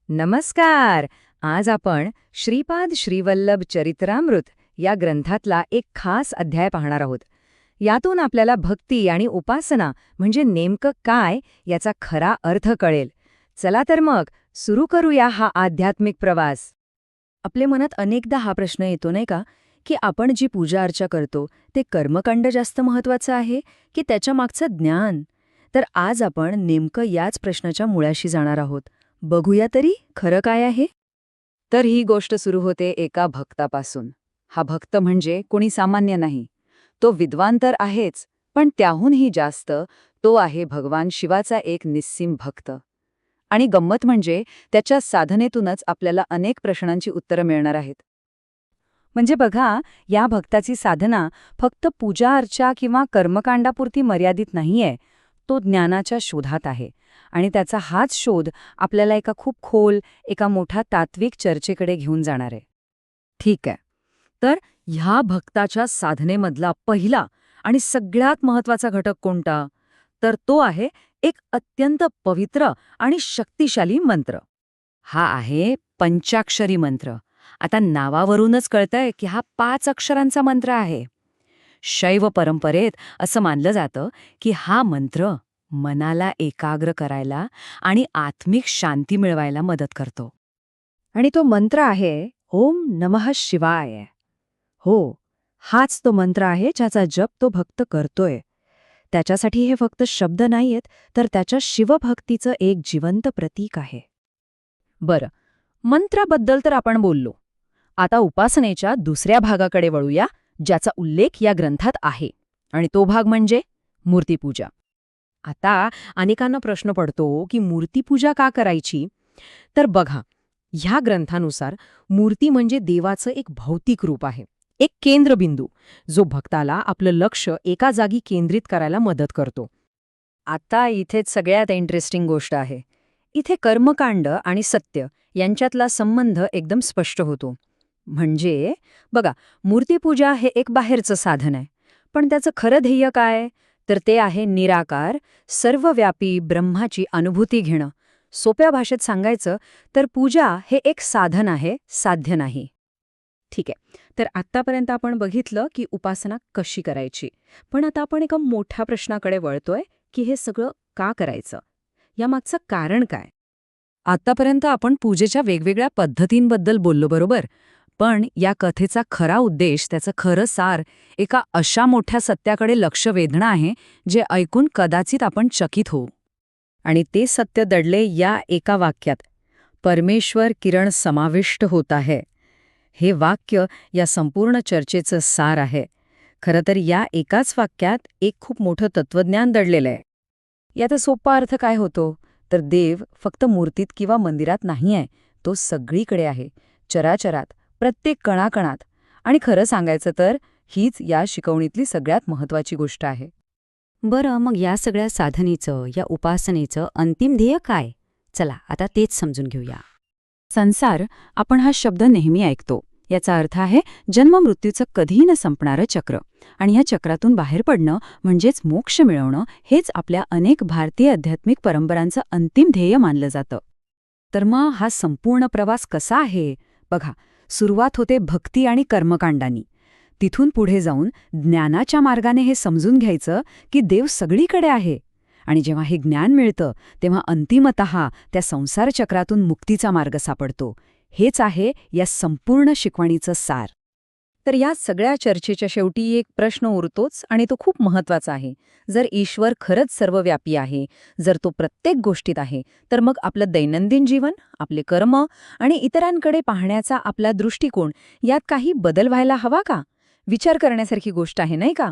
नमस्कार. आज आपण श्रीपाद श्रीवल्लभ चरित्रामृत या ग्रंथातला एक खास अध्याय पाहणार आहोत. यातून आपल्याला भक्ती आणि उपासना म्हणजे नेमकं काय याचा खरा अर्थ कळेल. चला तर मग सुरू करूया हा आध्यात्मिक प्रवास. आपल्या मनात अनेकदा हा प्रश्न येतो नाही का, की आपण जी पूजा अर्चा करतो ते कर्मकांड जास्त महत्वाचं आहे की त्याच्या मागचं ज्ञान. तर आज आपण नेमकं याच प्रश्नाच्या मुळाशी जाणार आहोत. बघूया तरी खरं काय आहे. तर ही गोष्ट सुरू होते एका भक्तापासून. हा भक्त म्हणजे कोणी सामान्य नाही. तो विद्वान तर आहेच, पण त्याहूनही जास्त तो आहे भगवान शिवाचा एक निस्सीम भक्त. आणि गंमत म्हणजे त्याच्या साधनेतूनच आपल्याला अनेक प्रश्नांची उत्तरं मिळणार आहेत. म्हणजे बघा, या भक्ताची साधना फक्त पूजा अर्चा किंवा कर्मकांडापुरती मर्यादित नाहीये. तो ज्ञानाच्या शोधात आहे आणि त्याचा हाच शोध आपल्याला एका खूप खोल, एका मोठ्या तात्विक चर्चेकडे घेऊन जाणार आहे. ठीक आहे. तर ह्या भक्ताच्या साधनेमधला पहिला आणि सगळ्यात महत्वाचा घटक कोणता? तर तो आहे एक अत्यंत पवित्र आणि शक्तिशाली मंत्र. हा आहे पंचाक्षरी मंत्र. आता नावावरूनच कळतंय की हा 5 अक्षरांचा मंत्र आहे. शैव परंपरेत असं मानलं जातं की हा मंत्र मनाला एकाग्र करायला आणि आत्मिक शांती मिळवायला मदत करतो. आणि तो मंत्र आहे ओम नमः शिवाय. हो, हाच तो मंत्र आहे ज्याचा जप तो भक्त करतोय. त्याच्यासाठी हे फक्त शब्द नाहीयेत, तर त्याच्या शिवभक्तीचं एक जिवंत प्रतीक आहे. बरं, मंत्राबद्दल तर आपण बोललो. आता उपासनेच्या दुसऱ्या भागाकडे वळूया, ज्याचा उल्लेख या ग्रंथात आहे. आणि तो भाग म्हणजे मूर्तिपूजा. आता अनेकांना प्रश्न पडतो की मूर्तिपूजा का करायची? तर बघा, ह्या ग्रंथानुसार मूर्ती म्हणजे देवाचं एक भौतिक रूप आहे, एक केंद्रबिंदू, जो भक्ताला आपलं लक्ष एका जागी केंद्रित करायला मदत करतो. आता इथेच सगळ्यात इंटरेस्टिंग गोष्ट आहे. इथे कर्मकांड आणि सत्य यांच्यातला संबंध एकदम स्पष्ट होतो. म्हणजे बघा, मूर्तिपूजा हे एक बाहेरचं साधन आहे, पण त्याचं खरं ध्येय काय? तर ते आहे निराकार, सर्वव्यापी ब्रह्माची अनुभूती घेणं. सोप्या भाषेत सांगायचं तर पूजा हे एक साधन आहे, साध्य नाही. ठीक आहे. तर आत्तापर्यंत आपण बघितलं की उपासना कशी करायची. पण आता आपण एका मोठ्या प्रश्नाकडे वळतोय की हे सगळं का करायचं? यामागचं कारण काय? आत्तापर्यंत आपण पूजेच्या वेगवेगळ्या पद्धतींबद्दल बोललो, बरोबर? पण या कथेचा खरा उद्देश, त्याचं खरं सार एका अशा मोठ्या सत्याकडे लक्ष वेधणं आहे, जे ऐकून कदाचित आपण चकित होऊ. आणि ते सत्य दडले या एका वाक्यात, परमेश्वर किरण समाविष्ट होत आहे. हे वाक्य या संपूर्ण चर्चेचं सार आहे. खरं तर या एकाच वाक्यात एक खूप मोठं तत्वज्ञान दडलेलं आहे. याचा सोपा अर्थ काय होतो? तर देव फक्त मूर्तीत किंवा मंदिरात नाही आहे, तो सगळीकडे आहे, चराचरात, प्रत्येक कणाकणात. आणि खरं सांगायचं तर हीच या शिकवणीतली सगळ्यात महत्वाची गोष्ट आहे. बरं, मग या सगळ्या साधनेचं, या उपासनेचं अंतिम ध्येय काय? चला आता तेच समजून घेऊया. संसार, आपण हा शब्द नेहमी ऐकतो. याचा अर्थ आहे जन्ममृत्यूचं कधीही न संपणारं चक्र. आणि ह्या चक्रातून बाहेर पडणं म्हणजेच मोक्ष मिळवणं, हेच आपल्या अनेक भारतीय आध्यात्मिक परंपरांचं अंतिम ध्येय मानलं जातं. तर मग हा संपूर्ण प्रवास कसा आहे? बघा, सुरुवात होते भक्ती आणि कर्मकांडांनी. तिथून पुढे जाऊन ज्ञानाच्या मार्गाने हे समजून घ्यायचं की देव सगळीकडे आहे. आणि जेव्हा हे ज्ञान मिळतं, तेव्हा अंतिमतः त्या संसार चक्रातून मुक्तीचा मार्ग सापडतो. हेच आहे या संपूर्ण शिकवणीचं सार. तर या सगळ्या चर्चेच्या शेवटी एक प्रश्न उरतोच, आणि तो खूप महत्वाचा आहे. जर ईश्वर खरंच सर्वव्यापी आहे, जर तो प्रत्येक गोष्टीत आहे, तर मग आपलं दैनंदिन जीवन, आपले कर्म आणि इतरांकडे पाहण्याचा आपला दृष्टिकोन यात काही बदल व्हायला हवा का? विचार करण्यासारखी गोष्ट आहे, नाही का?